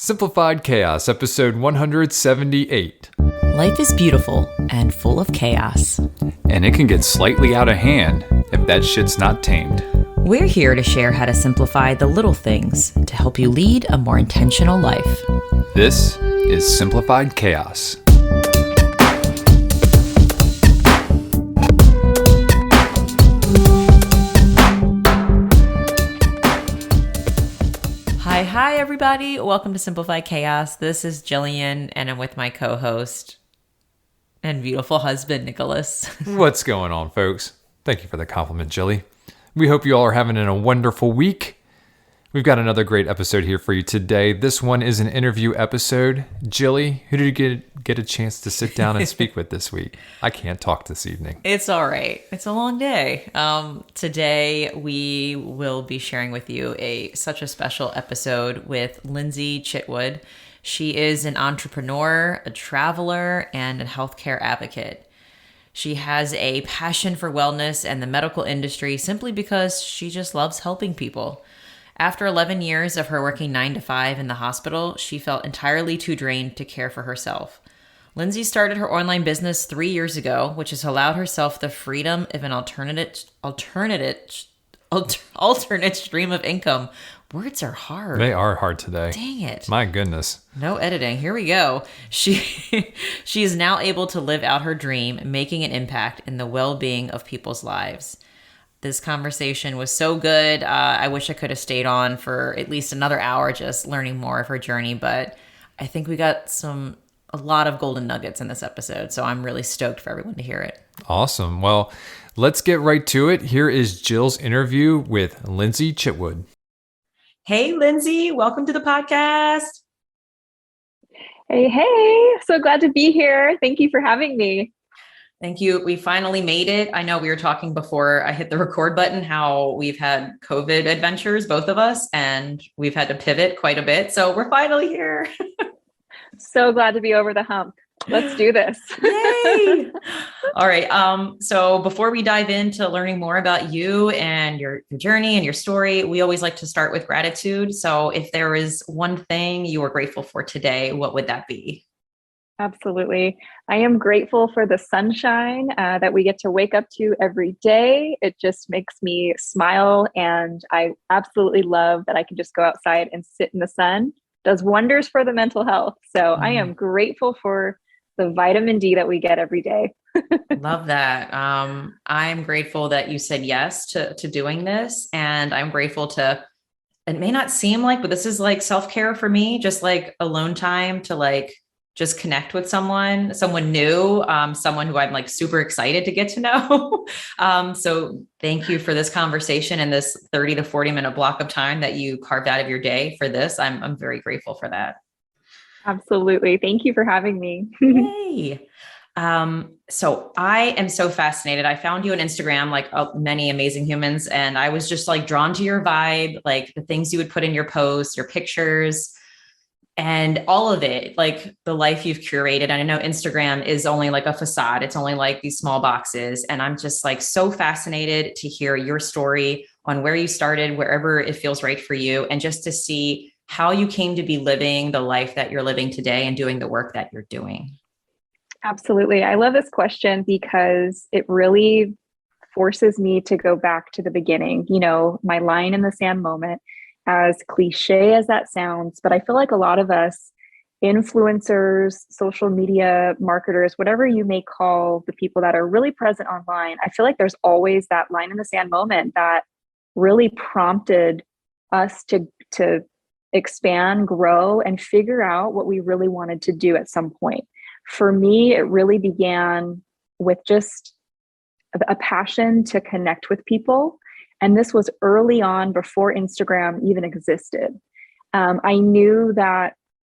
Simplified Chaos, episode 178. Life is beautiful and full of chaos. And it can get slightly out of hand if that shit's not tamed. We're here to share how to simplify the little things to help you lead a more intentional life. This is Simplified Chaos. Hi, everybody. Welcome to Simplified Chaos. This is Jillian, and I'm with my co-host and beautiful husband, Nicholas. What's going on, folks? Thank you for the compliment, Jilly. We hope you all are having a wonderful week. We've got another great episode here for you today. This one is an interview episode. Jilly, who did you get a chance to sit down and speak with this week? I can't talk this evening. It's all right. It's a long day. Today, we will be sharing with you such a special episode with Lindsay Chitwood. She is an entrepreneur, a traveler, and a healthcare advocate. She has a passion for wellness and the medical industry simply because she just loves helping people. After 11 years of her working 9 to 5 in the hospital, she felt entirely too drained to care for herself. Lindsay started her online business 3 years ago, which has allowed herself the freedom of an alternate stream of income. Words are hard. They are hard today. Dang it. My goodness. No editing. Here we go. She is now able to live out her dream, making an impact in the well-being of people's lives. This conversation was so good. I wish I could have stayed on for at least another hour just learning more of her journey, but I think we got a lot of golden nuggets in this episode, so I'm really stoked for everyone to hear it. Awesome. Well, let's get right to it. Here is Jill's interview with Lindsay Chitwood. Hey, Lindsay, welcome to the podcast. Hey, so glad to be here. Thank you for having me. Thank you. We finally made it. I know we were talking before I hit the record button, how we've had COVID adventures, both of us, and we've had to pivot quite a bit. So we're finally here. So glad to be over the hump. Let's do this. Yay! All right. So before we dive into learning more about you and your journey and your story, we always like to start with gratitude. So if there is one thing you are grateful for today, what would that be? Absolutely. I am grateful for the sunshine that we get to wake up to every day. It just makes me smile. And I absolutely love that I can just go outside and sit in the sun. Does wonders for the mental health. So I am grateful for the vitamin D that we get every day. Love that. I'm grateful that you said yes to doing this. And I'm grateful it may not seem like, but this is like self-care for me, just like alone time to just connect with someone new, someone who I'm super excited to get to know. So thank you for this conversation and this 30 to 40 minute block of time that you carved out of your day for this. I'm very grateful for that. Absolutely. Thank you for having me. Yay. So I am so fascinated. I found you on Instagram, like many amazing humans. And I was just drawn to your vibe, like the things you would put in your posts, your pictures, and all of it, like the life you've curated. And I know Instagram is only like a facade. It's only like these small boxes. And I'm just so fascinated to hear your story on where you started, wherever it feels right for you. And just to see how you came to be living the life that you're living today and doing the work that you're doing. Absolutely. I love this question because it really forces me to go back to the beginning, my line in the sand moment. As cliche as that sounds, but I feel like a lot of us influencers, social media marketers, whatever you may call the people that are really present online, I feel like there's always that line in the sand moment that really prompted us to expand, grow, and figure out what we really wanted to do at some point. For me, it really began with just a passion to connect with people. And this was early on before Instagram even existed. I knew that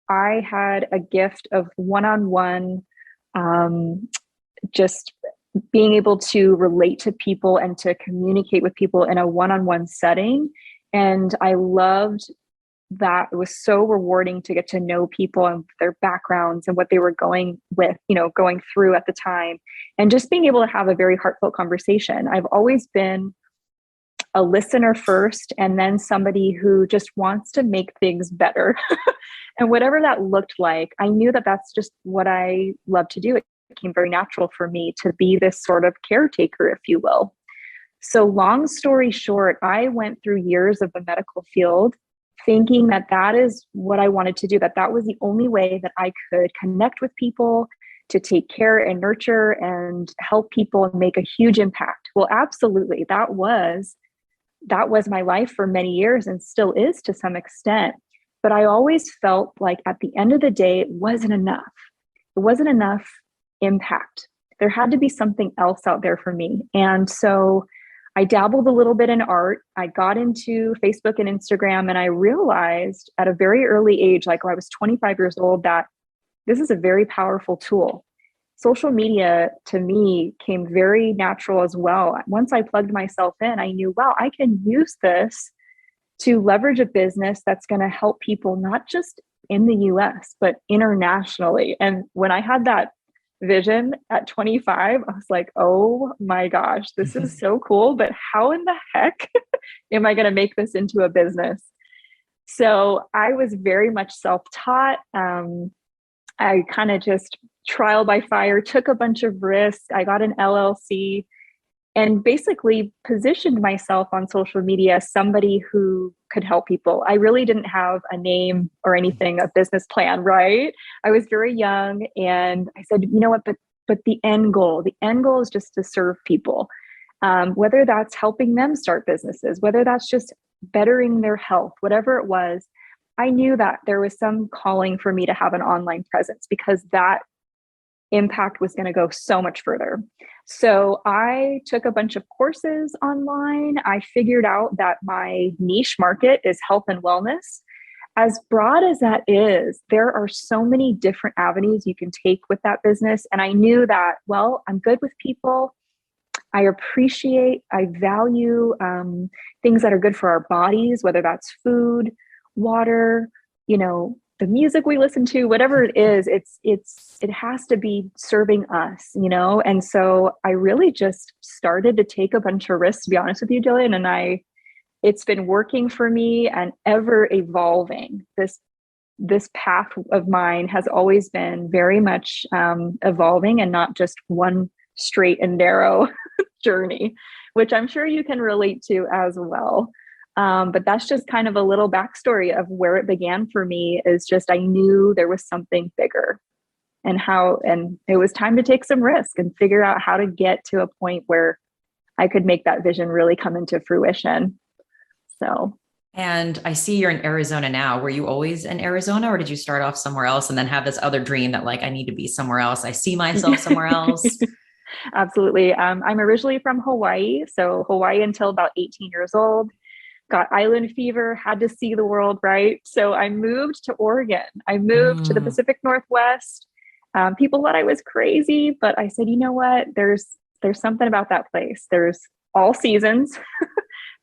I had a gift of one-on-one, just being able to relate to people and to communicate with people in a one-on-one setting. And I loved that. It was so rewarding to get to know people and their backgrounds and what they were going through at the time. And just being able to have a very heartfelt conversation. I've always been a listener first, and then somebody who just wants to make things better. And whatever that looked like, I knew that that's just what I love to do. It became very natural for me to be this sort of caretaker, if you will. So long story short, I went through years of the medical field thinking that that is what I wanted to do, that that was the only way that I could connect with people, to take care and nurture and help people and make a huge impact. Well, absolutely. That was my life for many years and still is to some extent. But I always felt like at the end of the day, it wasn't enough. It wasn't enough impact. There had to be something else out there for me. And so I dabbled a little bit in art. I got into Facebook and Instagram, and I realized at a very early age, like when I was 25 years old, that this is a very powerful tool. Social media to me came very natural as well. Once I plugged myself in, I knew, wow, I can use this to leverage a business that's going to help people, not just in the US, but internationally. And when I had that vision at 25, I was like, oh my gosh, this is so cool, but how in the heck am I going to make this into a business? So I was very much self-taught. I kind of just trial by fire, took a bunch of risks. I got an LLC and basically positioned myself on social media as somebody who could help people. I really didn't have a name or anything, a business plan, right? I was very young, and I said, you know what, but the end goal is just to serve people. Whether that's helping them start businesses, whether that's just bettering their health, whatever it was, I knew that there was some calling for me to have an online presence because that impact was going to go so much further. So I took a bunch of courses online. I figured out that my niche market is health and wellness. As broad as that is, there are so many different avenues you can take with that business. And I knew that, well, I'm good with people. I value things that are good for our bodies, whether that's food, water, the music we listen to, whatever it is, it has to be serving us, And so I really just started to take a bunch of risks, to be honest with you, Jillian, and it's been working for me and ever evolving. This path of mine has always been very much evolving and not just one straight and narrow journey, which I'm sure you can relate to as well. But that's just kind of a little backstory of where it began for me. Is just I knew there was something bigger, and it was time to take some risk and figure out how to get to a point where I could make that vision really come into fruition. So. And I see you're in Arizona now. Were you always in Arizona, or did you start off somewhere else and then have this other dream that like, I need to be somewhere else? I see myself somewhere else. Absolutely. I'm originally from Hawaii. So Hawaii until about 18 years old. Got island fever, had to see the world, right? So I moved to Oregon. I moved to the Pacific Northwest. People thought I was crazy, but I said, you know what? There's something about that place. There's all seasons.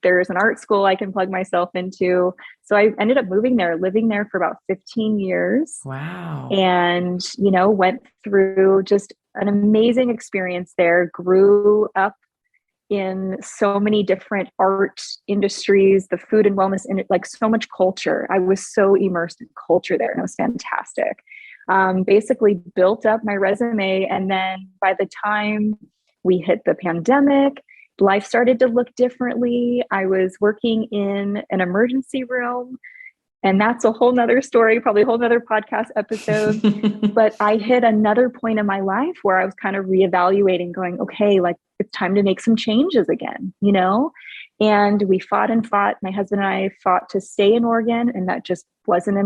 There's an art school I can plug myself into. So I ended up moving there, living there for about 15 years. Wow. And, went through just an amazing experience there, grew up in so many different art industries, the food and wellness, and like so much culture. I was so immersed in culture there, and it was fantastic. Basically built up my resume. And then by the time we hit the pandemic, life started to look differently. I was working in an emergency room, and that's a whole nother story, probably a whole nother podcast episode. But I hit another point in my life where I was kind of reevaluating, going, okay, like it's time to make some changes again, And we fought and fought. My husband and I fought to stay in Oregon, and that just wasn't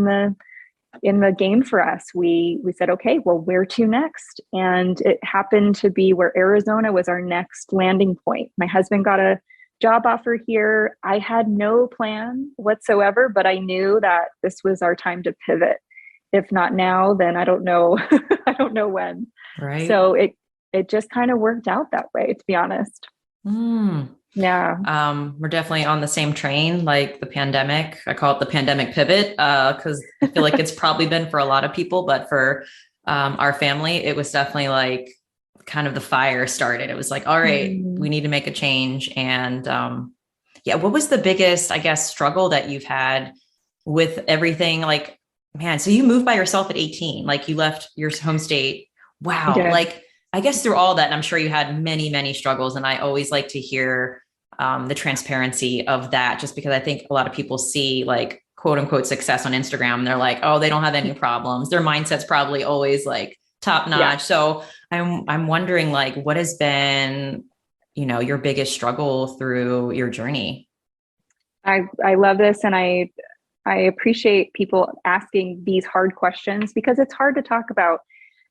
in the game for us. We said, okay, well, where to next? And it happened to be where Arizona was our next landing point. My husband got a job offer here. I had no plan whatsoever, but I knew that this was our time to pivot. If not now, then I don't know. I don't know when. Right. So it just kind of worked out that way, to be honest. Yeah. We're definitely on the same train, like the pandemic. I call it the pandemic pivot, because I feel like it's probably been for a lot of people, but for our family, it was definitely like kind of the fire started. It was like, all right, we need to make a change. And yeah, what was the biggest, I guess, struggle that you've had with everything? Like, man, so you moved by yourself at 18, like you left your home state. I Wow. did. Like, I guess through all that, and I'm sure you had many, many struggles. And I always like to hear the transparency of that, just because I think a lot of people see like quote unquote success on Instagram. And they're like, oh, they don't have any problems. Their mindset's probably always like top Yeah. notch. So I'm wondering like, what has been, your biggest struggle through your journey? I love this, and I appreciate people asking these hard questions because it's hard to talk about.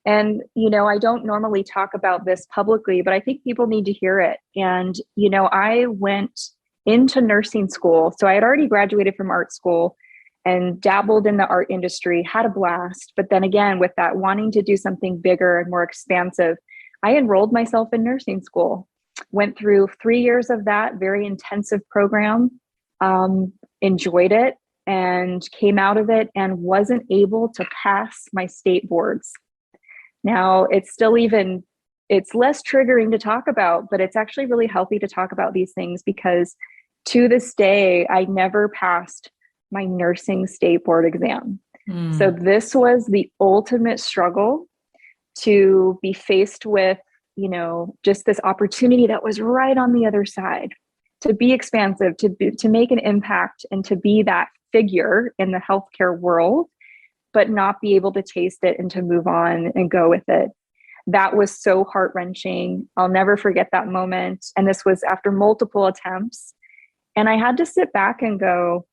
And, I don't normally talk about this publicly, but I think people need to hear it. And, I went into nursing school. So I had already graduated from art school and dabbled in the art industry, had a blast. But then again, with that wanting to do something bigger and more expansive, I enrolled myself in nursing school, went through 3 years of that very intensive program, enjoyed it, and came out of it and wasn't able to pass my state boards. Now, it's less triggering to talk about, but it's actually really healthy to talk about these things because to this day, I never passed my nursing state board exam. So this was the ultimate struggle to be faced with, just this opportunity that was right on the other side to be expansive, to make an impact and to be that figure in the healthcare world, but not be able to taste it and to move on and go with it. That was so heart-wrenching. I'll never forget that moment. And this was after multiple attempts. And I had to sit back and go,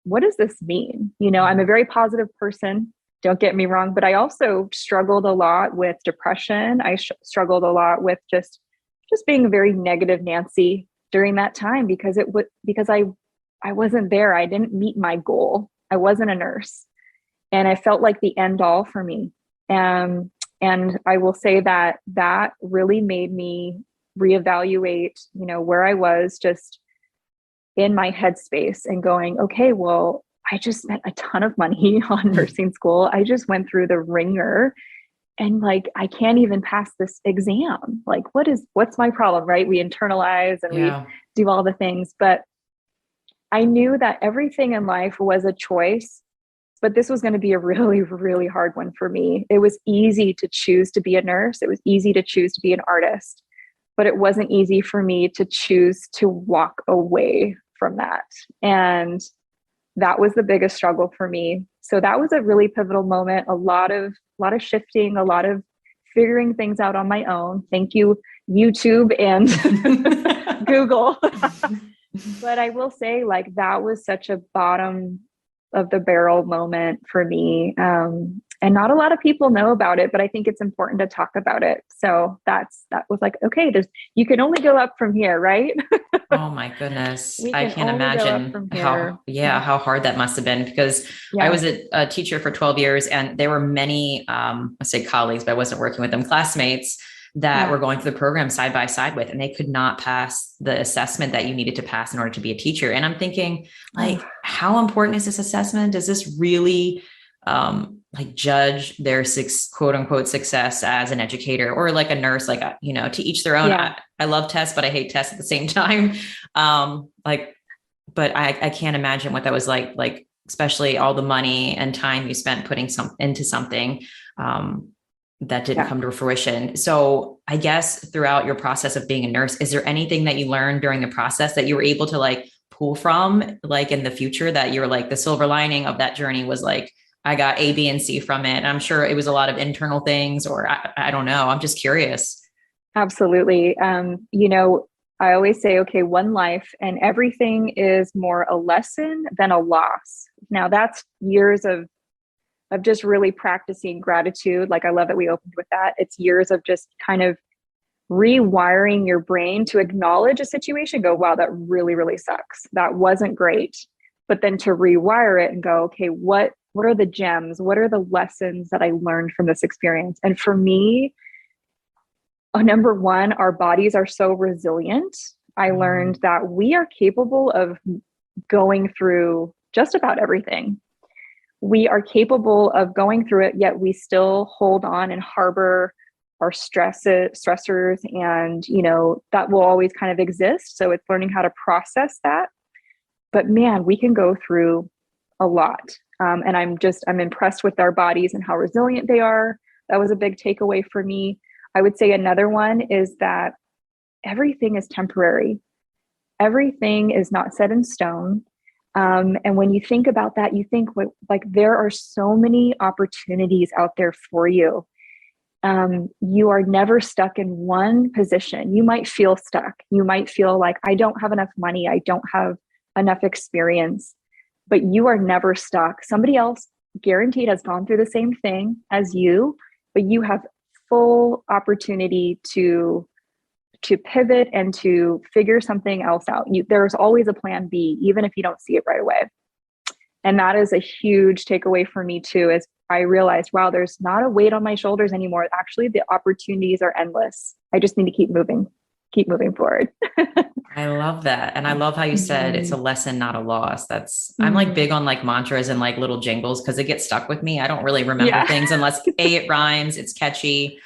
what does this mean? I'm a very positive person, don't get me wrong, but I also struggled a lot with depression. I struggled a lot with just being a very negative Nancy during that time because I wasn't there. I didn't meet my goal. I wasn't a nurse. And I felt like the end all for me. And I will say that really made me reevaluate, where I was just in my headspace and going, okay, well, I just spent a ton of money on nursing school. I just went through the ringer and like, I can't even pass this exam. Like, what's my problem, right? We internalize and we do all the things, but I knew that everything in life was a choice. But this was going to be a really, really hard one for me. It was easy to choose to be a nurse. It was easy to choose to be an artist, but it wasn't easy for me to choose to walk away from that. And that was the biggest struggle for me. So that was a really pivotal moment, a lot of shifting, a lot of figuring things out on my own. Thank you, YouTube and Google. But I will say like that was such a bottom of the barrel moment for me. And not a lot of people know about it, but I think it's important to talk about it. So that was like, okay, you can only go up from here, right? Oh my goodness. We I can can't only go up imagine from here. how hard that must have been because I was a teacher for 12 years and there were many, I say colleagues, but I wasn't working with them, classmates that were going through the program side by side with, and they could not pass the assessment that you needed to pass in order to be a teacher. And I'm thinking like, how important is this assessment? Does this really, like judge their quote unquote success as an educator or like a nurse, like, to each their own. I love tests, but I hate tests at the same time. But I can't imagine what that was like, especially all the money and time you spent putting into something, that didn't come to fruition. So I guess throughout your process of being a nurse, is there anything that you learned during the process that you were able to like pull from like in the future that you were like the silver lining of that journey was like, I got A, B, and C from it. And I'm sure it was a lot of internal things, or I don't know. I'm just curious. Absolutely. I always say, okay, one life and everything is more a lesson than a loss. Now that's years of just really practicing gratitude. Like I love that we opened with that. It's years of just kind of rewiring your brain to acknowledge a situation, go, wow, that really, really sucks. That wasn't great. But then to rewire it and go, okay, what are the gems? What are the lessons that I learned from this experience? And for me, number one, our bodies are so resilient. I learned that we are capable of going through just about everything. We are capable of going through it, yet we still hold on and harbor our stressors, and that will always kind of exist. So it's learning how to process that But man, we can go through a lot. And I'm impressed with our bodies and how resilient they are. That was a big takeaway for me. I would say another one is that everything is temporary. Everything is not set in stone. And when you think about that, you think like there are so many opportunities out there for you. You are never stuck in one position. You might feel stuck. You might feel like, I don't have enough money. I don't have enough experience, but you are never stuck. Somebody else guaranteed has gone through the same thing as you, but you have full opportunity to pivot and to figure something else out. There's always a plan B, even if you don't see it right away. And that is a huge takeaway for me too, as I realized, wow, there's not a weight on my shoulders anymore. Actually, the opportunities are endless. I just need to keep moving forward. I love that. And I love how you said it's a lesson, not a loss. I'm like big on like mantras and like little jingles because it gets stuck with me. I don't really remember things unless it rhymes, it's catchy.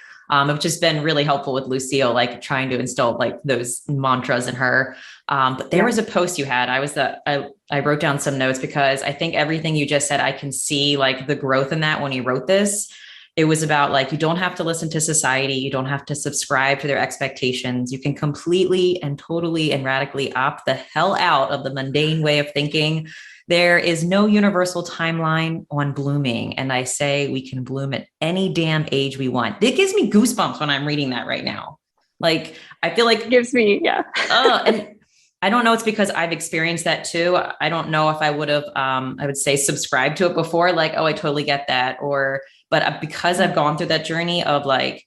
Which has been really helpful with Lucille, like trying to instill like those mantras in her. But there was a post you had. I wrote down some notes because I think everything you just said, I can see like the growth in that when you wrote this. It was about like, you don't have to listen to society. You don't have to subscribe to their expectations. You can completely and totally and radically opt the hell out of the mundane way of thinking. There is no universal timeline on blooming. And I say we can bloom at any damn age we want. It gives me goosebumps when I'm reading that right now. Like, I feel like it gives me, and I don't know. It's because I've experienced that too. I don't know if I would have, I would say subscribed to it before, like, oh, I totally get that. But because I've gone through that journey of like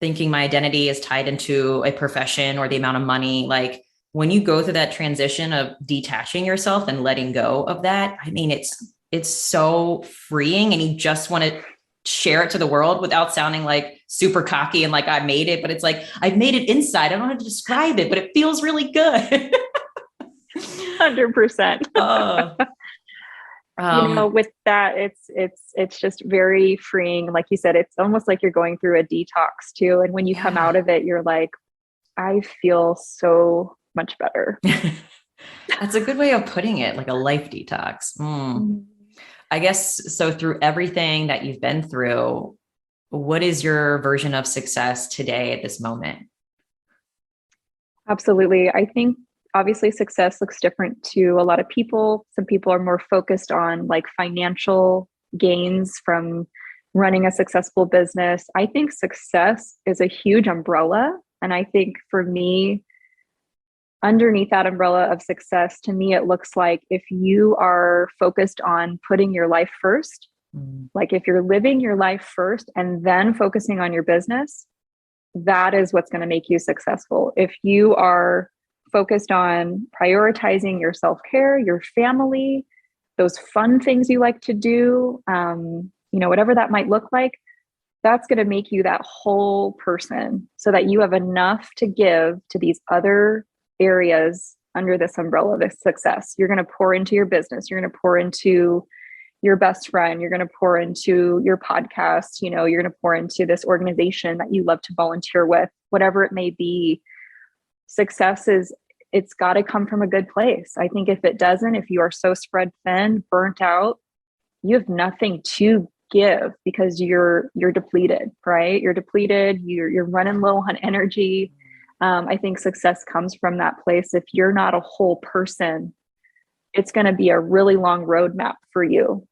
thinking my identity is tied into a profession or the amount of money, like, when you go through that transition of detaching yourself and letting go of that, I mean, it's so freeing, and you just want to share it to the world without sounding like super cocky and like I made it, but it's like, I've made it inside. I don't know how to describe it, but it feels really good. 100%. With that, it's just very freeing. Like you said, it's almost like you're going through a detox too. And when you come out of it, you're like, I feel so much better. That's a good way of putting it, like a life detox. I guess so. Through everything that you've been through, what is your version of success today at this moment? Absolutely. I think obviously success looks different to a lot of people. Some people are more focused on like financial gains from running a successful business. I think success is a huge umbrella. And I think for me, underneath that umbrella of success, to me, it looks like if you are focused on putting your life first, like if you're living your life first and then focusing on your business, that is what's going to make you successful. If you are focused on prioritizing your self-care, your family, those fun things you like to do, whatever that might look like, that's going to make you that whole person so that you have enough to give to these other areas under this umbrella of success. You're going to pour into your business. You're going to pour into your best friend. You're going to pour into your podcast. You're going to pour into this organization that you love to volunteer with, whatever it may be. Success it's got to come from a good place. I think if it doesn't, if you are so spread thin, burnt out, you have nothing to give because you're depleted, right? You're depleted. You're running low on energy. I think success comes from that place. If you're not a whole person, it's going to be a really long roadmap for you.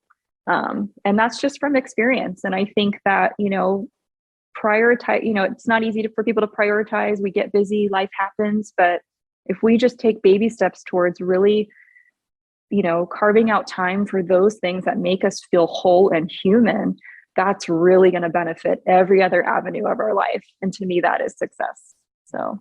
And that's just from experience. And I think that, prioritize, it's not easy for people to prioritize. We get busy, life happens. But if we just take baby steps towards really, carving out time for those things that make us feel whole and human, that's really going to benefit every other avenue of our life. And to me, that is success. So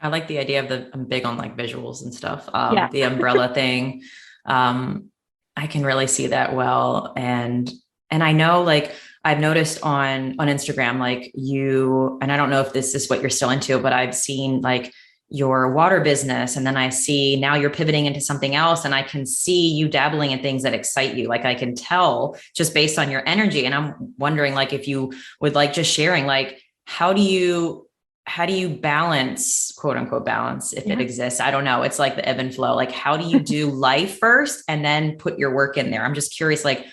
I like the idea of I'm big on like visuals and stuff. The umbrella thing. I can really see that well. And I know, like, I've noticed on Instagram, like you, and I don't know if this is what you're still into, but I've seen like your water business. And then I see now you're pivoting into something else, and I can see you dabbling in things that excite you. Like I can tell just based on your energy. And I'm wondering, like, if you would like just sharing, like, how do you how do you balance, quote unquote, balance, if it Yeah. exists? I don't know. It's like the ebb and flow. Like, how do you do life first and then put your work in there? I'm just curious, like,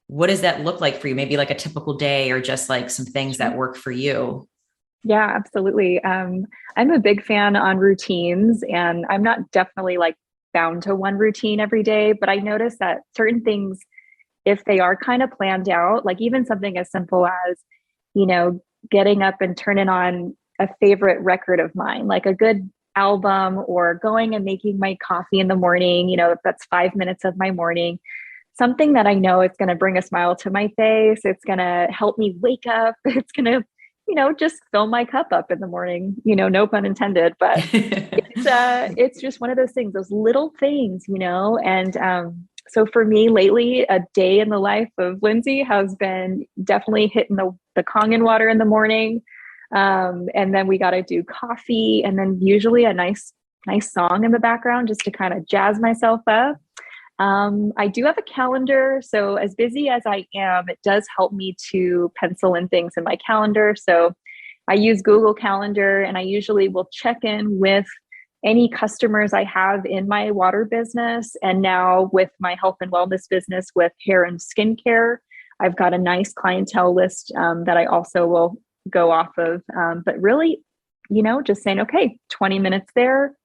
what does that look like for you? Maybe like a typical day or just like some things that work for you. Yeah, absolutely. I'm a big fan on routines, and I'm not definitely like bound to one routine every day, but I notice that certain things, if they are kind of planned out, like even something as simple as, you know, getting up and turning on a favorite record of mine, like a good album, or going and making my coffee in the morning, if that's 5 minutes of my morning, something that I know it's going to bring a smile to my face. It's going to help me wake up. It's going to, just fill my cup up in the morning, no pun intended, but it's just one of those things, those little things, and so for me lately, a day in the life of Lindsay has been definitely hitting the Kangen water in the morning. And then we got to do coffee, and then usually a nice song in the background just to kind of jazz myself up. I do have a calendar. So as busy as I am, it does help me to pencil in things in my calendar. So I use Google Calendar, and I usually will check in with any customers I have in my water business. And now with my health and wellness business with hair and skincare, I've got a nice clientele list that I also will go off of. But really, just saying, okay, 20 minutes there,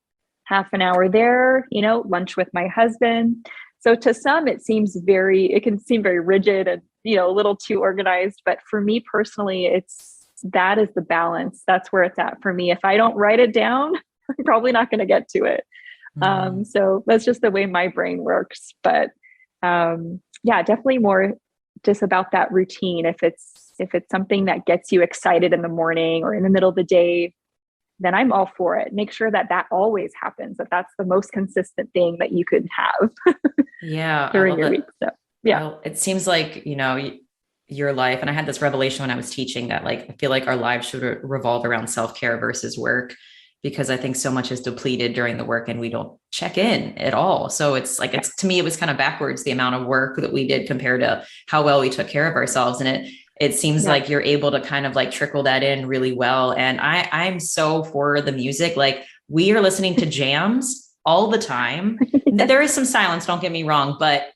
half an hour there, lunch with my husband. So to some, it can seem very rigid and, a little too organized. But for me personally, that is the balance. That's where it's at for me. If I don't write it down, I'm probably not going to get to it. So that's just the way my brain works. But yeah, definitely more just about that routine. If it's something that gets you excited in the morning or in the middle of the day, then I'm all for it. Make sure that always happens, that's the most consistent thing that you could have Yeah. during your week. So yeah. Well, it seems like, your life. And I had this revelation when I was teaching that, like, I feel like our lives should revolve around self-care versus work, because I think so much is depleted during the work and we don't check in at all. So it's like, to me, it was kind of backwards, the amount of work that we did compared to how well we took care of ourselves. And it seems like you're able to kind of like trickle that in really well. And I'm so for the music. Like, we are listening to jams all the time. There is some silence, don't get me wrong, but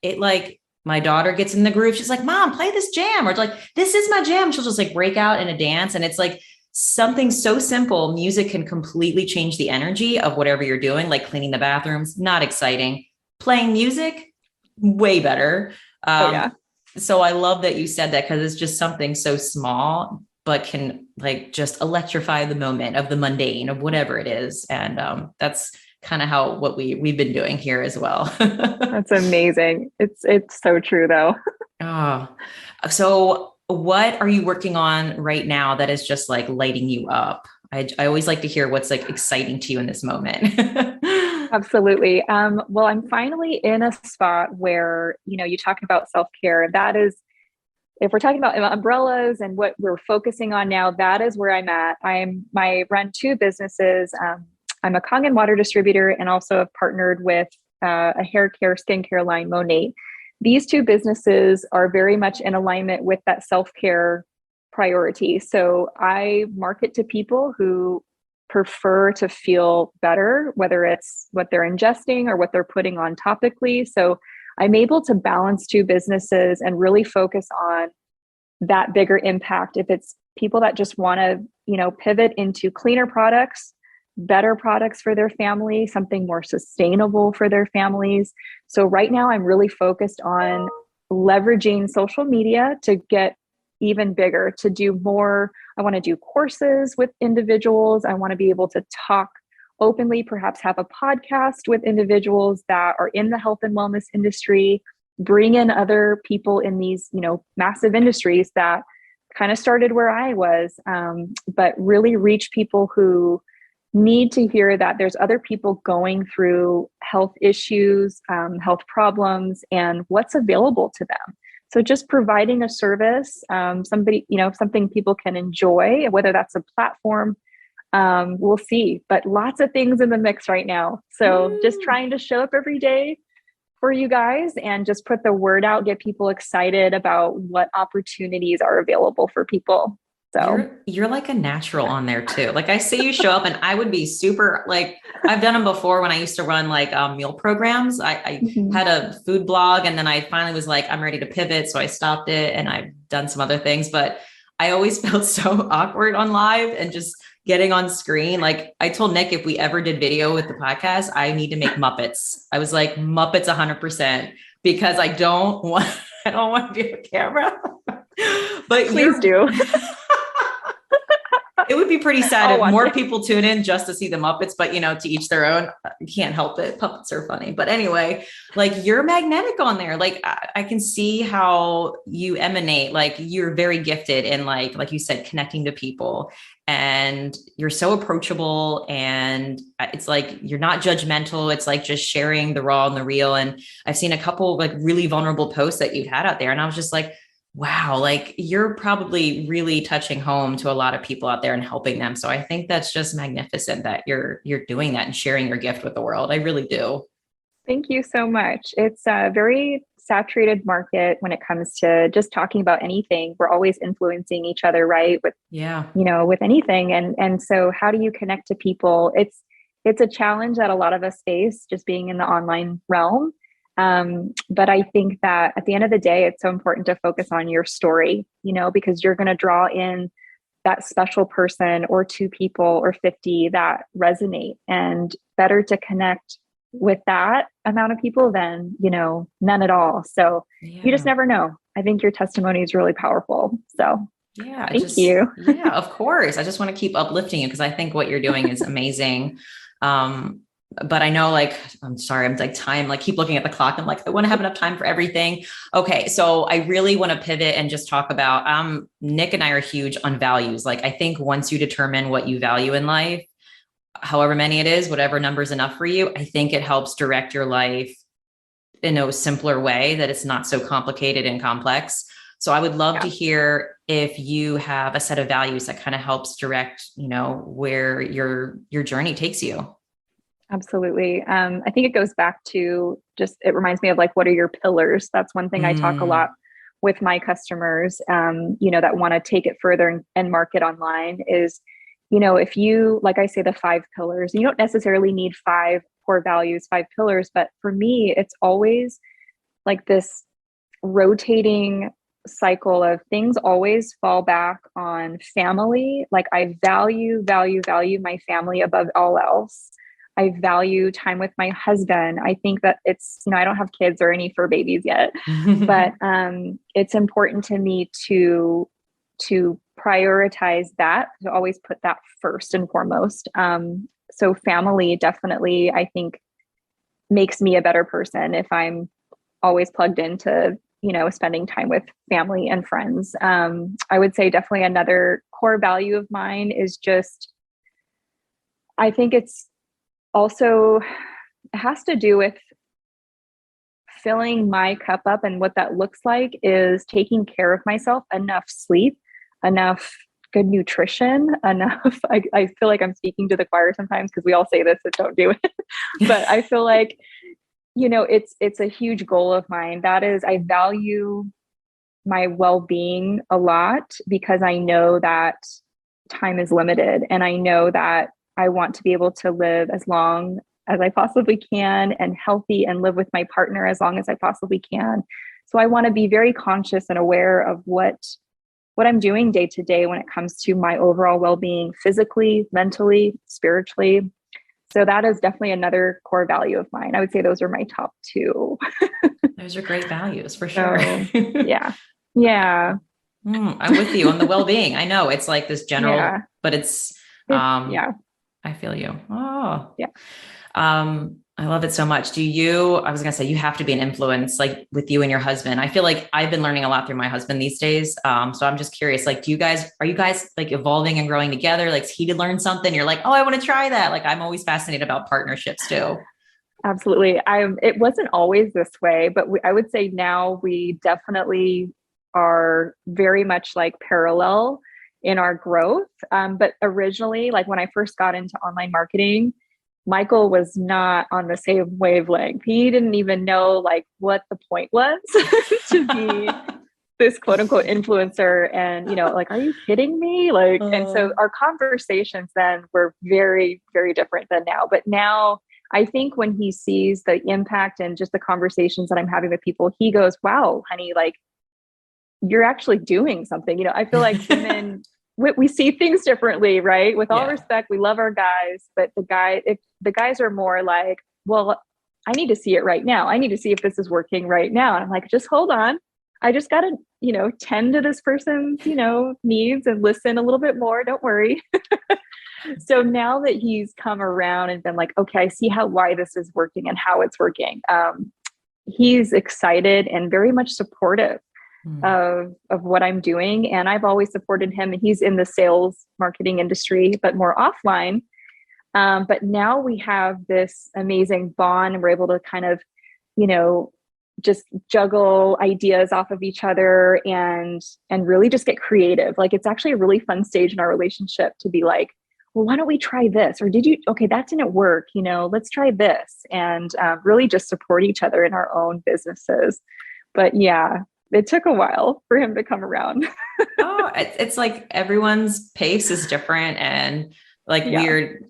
my daughter gets in the groove. She's like, Mom, play this jam. Or it's like, this is my jam. She'll just like break out in a dance. And it's like something so simple. Music can completely change the energy of whatever you're doing, like cleaning the bathrooms, not exciting. Playing music, way better. So I love that you said that, because it's just something so small, but can like just electrify the moment of the mundane of whatever it is. And that's kind of what we've been doing here as well. That's amazing. It's so true though. Oh, so what are you working on right now that is just like lighting you up? I always like to hear what's like exciting to you in this moment. Absolutely. Well, I'm finally in a spot where, you talk about self-care. That is, if we're talking about umbrellas and what we're focusing on now, that is where I'm at. I run two businesses. I'm a Kangen water distributor, and also have partnered with a hair care, skincare line, Monate. These two businesses are very much in alignment with that self-care priority. So I market to people who prefer to feel better, whether it's what they're ingesting or what they're putting on topically. So I'm able to balance two businesses and really focus on that bigger impact. If it's people that just want to, pivot into cleaner products, better products for their family, something more sustainable for their families. So right now I'm really focused on leveraging social media to get even bigger, to do more. I want to do courses with individuals. I want to be able to talk openly, perhaps have a podcast with individuals that are in the health and wellness industry, bring in other people in these, massive industries that kind of started where I was, but really reach people who need to hear that there's other people going through health issues, health problems, and what's available to them. So just providing a service, something people can enjoy, whether that's a platform, we'll see, but lots of things in the mix right now. So just trying to show up every day for you guys and just put the word out, get people excited about what opportunities are available for people. So You're like a natural on there too. Like I see you show up and I would be super like I've done them before when I used to run like meal programs. I mhm. had a food blog and then I finally was like, I'm ready to pivot. So I stopped it and I've done some other things, but I always felt so awkward on live and just getting on screen. Like I told Nick, if we ever did video with the podcast, I need to make Muppets. I was like Muppets 100% because I don't want, I don't want to be a camera. But Please do. it would be pretty sad I'll if watch more it. people tune in just to see the Muppets, but to each their own. You can't help it. Puppets are funny. But anyway, like you're magnetic on there. Like I can see how you emanate, like you're very gifted in like you said, connecting to people. And you're so approachable and it's like you're not judgmental. It's like just sharing the raw and the real. And I've seen a couple like really vulnerable posts that you've had out there. And I was just like, wow, like you're probably really touching home to a lot of people out there and helping them. So I think that's just magnificent that you're doing that and sharing your gift with the world. I really do. Thank you so much. It's a very saturated market when it comes to just talking about anything. We're always influencing each other, right? With, Yeah. with anything. And so how do you connect to people? It's a challenge that a lot of us face just being in the online realm. But I think that at the end of the day, it's so important to focus on your story, because you're going to draw in that special person or two people or 50 that resonate, and better to connect with that amount of people than, none at all. So you just Yeah. never know. I think your testimony is really powerful. So Yeah. thank you. Yeah, of course. I just want to keep uplifting you because I think what you're doing is amazing. Um, but I know like, I'm sorry, I'm like keep looking at the clock. I'm like, I want to have enough time for everything. Okay. So I really want to pivot and just talk about, Nick and I are huge on values. Like, I think once you determine what you value in life, however many it is, whatever number is enough for you, I think it helps direct your life in a simpler way that it's not so complicated and complex. So I would love to Yeah. hear if you have a set of values that kind of helps direct, where your journey takes you. Absolutely. I think it goes back to it reminds me of like, what are your pillars? That's one thing I talk a Mm, lot with my customers, that want to take it further and market online is, if you, like I say, the 5 pillars, you don't necessarily need 5 core values, 5 pillars, but for me, it's always like this rotating cycle of things always fall back on family. Like I value my family above all else. I value time with my husband. I think that it's, I don't have kids or any fur babies yet, but it's important to me to prioritize that, to always put that first and foremost. So family definitely, I think, makes me a better person if I'm always plugged into, spending time with family and friends. I would say definitely another core value of mine is just, I think it's also, it has to do with filling my cup up. And what that looks like is taking care of myself, enough sleep, enough good nutrition, enough. I feel like I'm speaking to the choir sometimes because we all say this, but don't do it. But I feel like, it's a huge goal of mine. That is, I value my well-being a lot because I know that time is limited, and I know that I want to be able to live as long as I possibly can and healthy, and live with my partner as long as I possibly can. So I want to be very conscious and aware of what I'm doing day to day when it comes to my overall well-being, physically, mentally, spiritually. So that is definitely another core value of mine. I would say those are my top 2. Those are great values for sure. So yeah. Yeah. I'm with you on the well-being. I know it's like this Yeah. general, but Yeah. I feel you. Oh, Yeah. I love it so much. I was going to say, you have to be an influence like with you and your husband. I feel like I've been learning a lot through my husband these days. So I'm just curious, like, are you guys like evolving and growing together? Like he did learn something. You're like, oh, I want to try that. Like, I'm always fascinated about partnerships too. Absolutely. It wasn't always this way, but I would say now we definitely are very much like parallel in our growth. But originally, like when I first got into online marketing, Michael was not on the same wavelength. He didn't even know like what the point was to be this quote unquote influencer. And, like, are you kidding me? Like, and so our conversations then were very, very different than now. But now I think when he sees the impact and just the conversations that I'm having with people, he goes, wow, honey, like, you're actually doing something. I feel like women, we see things differently, right? With all respect, we love our guys, but if the guys are more like, well, I need to see it right now. I need to see if this is working right now. And I'm like, just hold on. I just got to, tend to this person's, needs and listen a little bit more. Don't worry. So now that he's come around and been like, okay, I see why this is working and how it's working. He's excited and very much supportive of what I'm doing. And I've always supported him. And he's in the sales marketing industry, but more offline. But now we have this amazing bond and we're able to kind of, just juggle ideas off of each other and really just get creative. Like, it's actually a really fun stage in our relationship to be like, well, why don't we try this? Or okay, that didn't work. Let's try this, and really just support each other in our own businesses. But yeah, it took a while for him to come around. It's like everyone's pace is different, and like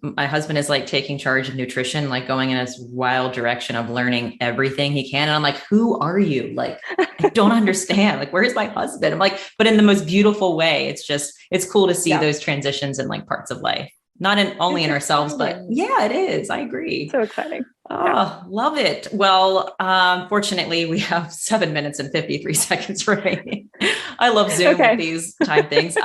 my husband is like taking charge of nutrition, like going in this wild direction of learning everything he can. And I'm like, who are you? Like, I don't understand. Like, where's my husband? I'm like, but in the most beautiful way. It's cool to see those transitions in like parts of life, not only in ourselves, but it is. I agree. So exciting. Love it. Well, fortunately we have 7 minutes and 53 seconds remaining. I love Zoom with these time things.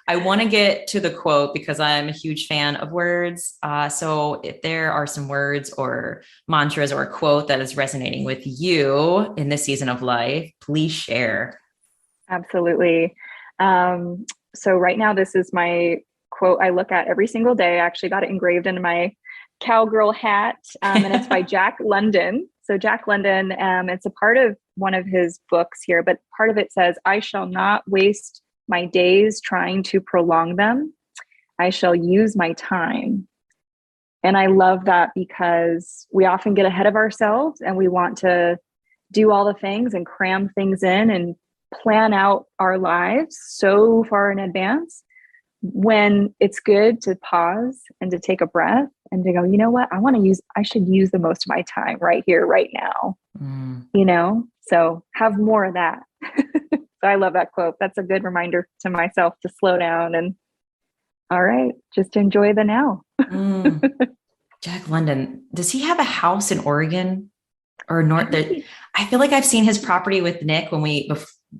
I want to get to the quote because I'm a huge fan of words. So if there are some words or mantras or a quote that is resonating with you in this season of life, please share. Absolutely. So right now, this is my quote I look at every single day. I actually got it engraved into my cowgirl hat, and it's by Jack London. So Jack London, it's a part of one of his books here, but part of it says, I shall not waste my days trying to prolong them. I shall use my time. And I love that because we often get ahead of ourselves and we want to do all the things and cram things in and plan out our lives so far in advance, when it's good to pause and to take a breath and to go, you know what, I should use the most of my time right here, right now, so have more of that. So I love that quote. That's a good reminder to myself to slow down and all right, just enjoy the now. Jack London, does he have a house in Oregon or North? I feel like I've seen his property with Nick when we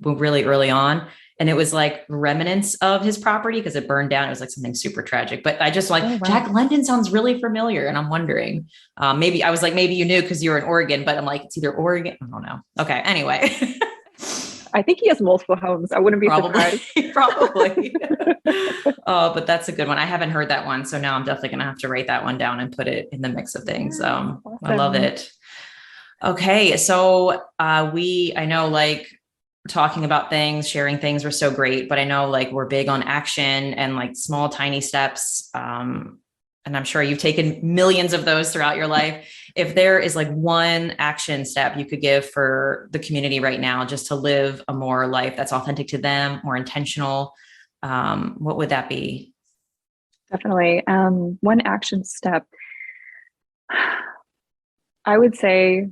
really early on. And it was like remnants of his property because it burned down. It was like something super tragic, but I just Jack London sounds really familiar. And I'm wondering, maybe you knew because you're in Oregon, but I'm like, it's either Oregon. I don't know. Okay. Anyway. I think he has multiple homes. I wouldn't be surprised. Probably. But that's a good one. I haven't heard that one. So now I'm definitely going to have to write that one down and put it in the mix of things. Awesome. I love it. Okay. So I know like, talking about things, sharing things were so great, but I know like we're big on action and like small, tiny steps. And I'm sure you've taken millions of those throughout your life. If there is like one action step you could give for the community right now, just to live a more life that's authentic to them, more intentional, what would that be? Definitely. One action step, I would say,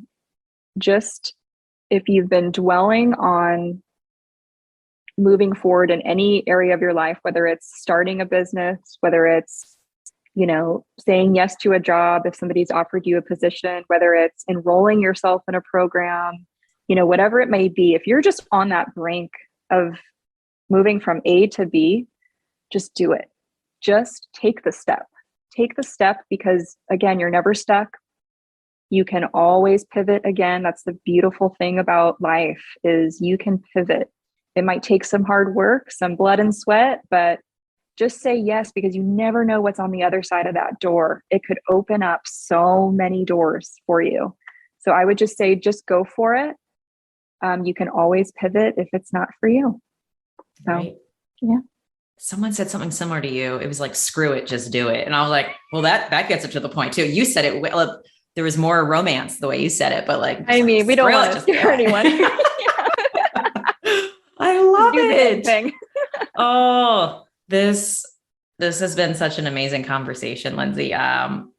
just if you've been dwelling on moving forward in any area of your life, whether it's starting a business, whether it's, saying yes to a job, if somebody's offered you a position, whether it's enrolling yourself in a program, whatever it may be, if you're just on that brink of moving from A to B, just do it. Just take the step. Take the step because, again, you're never stuck. You can always pivot again. That's the beautiful thing about life is you can pivot. It might take some hard work, some blood and sweat, but just say yes because you never know what's on the other side of that door. It could open up so many doors for you. So I would just say, just go for it. You can always pivot if it's not for you. So, right. Yeah. Someone said something similar to you. It was like, screw it, just do it. And I was like, well, that gets up to the point too. You said it well. There was more romance the way you said it, but like, we don't want to scare anyone. I it. thing. Oh, this has been such an amazing conversation, Lindsay. I'm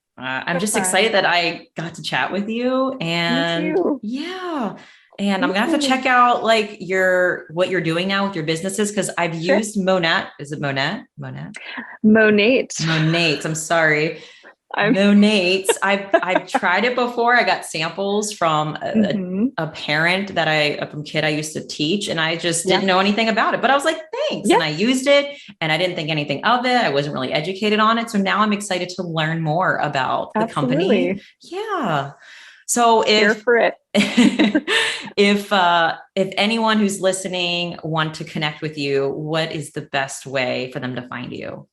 just excited that I got to chat with you, and Me too. yeah. And I'm Me gonna have to too. check out like what you're doing now with your businesses, because I've Sure. used Monat. Is it Monat? Monat? Monate. Monates. I'm sorry. I'm Monates. I've tried it before. I got samples from Mhm. a parent from kid I used to teach, and I just Yeah. didn't know anything about it. But I was like, thanks. Yeah. And I used it, and I didn't think anything of it. I wasn't really educated on it. So now I'm excited to learn more about the company. Absolutely. Yeah. So Here if for it. if anyone who's listening want to connect with you, what is the best way for them to find you?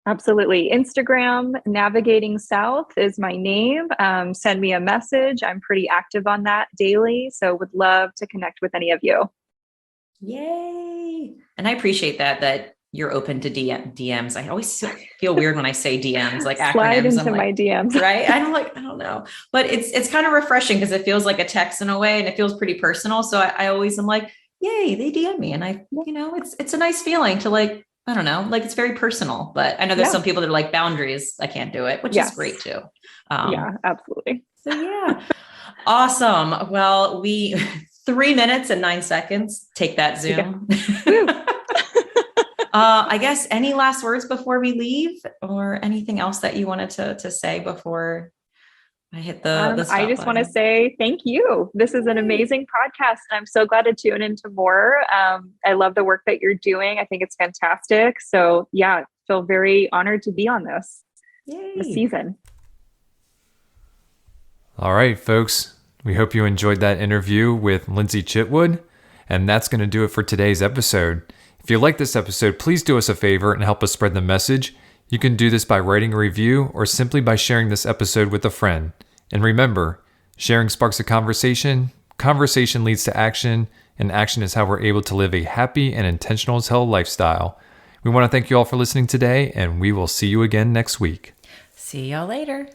Absolutely. Instagram, Navigating South is my name. Send me a message. I'm pretty active on that daily. So would love to connect with any of you. Yay. And I appreciate that you're open to DMs. I always feel weird when I say DMs, like Slide acronyms. into my DMs. Right? I don't know, but it's kind of refreshing because it feels like a text in a way, and it feels pretty personal. So I always am like, yay, they DM me. And it's a nice feeling to like, I don't know, like it's very personal, but I know there's some people that are like boundaries. I can't do it, which is great too. Yeah, absolutely. So yeah. Awesome. Well, 3 minutes and 9 seconds. Take that, Zoom. I guess any last words before we leave, or anything else that you wanted to say before I hit the stop I just want to button? say thank you. This is an amazing podcast. And I'm so glad to tune into more. I love the work that you're doing. I think it's fantastic. So yeah, feel very honored to be on this season. All right, folks. We hope you enjoyed that interview with Lindsay Chitwood. And that's going to do it for today's episode. If you like this episode, please do us a favor and help us spread the message. You can do this by writing a review or simply by sharing this episode with a friend. And remember, sharing sparks a conversation leads to action, and action is how we're able to live a happy and intentional as hell lifestyle. We want to thank you all for listening today, and we will see you again next week. See y'all later.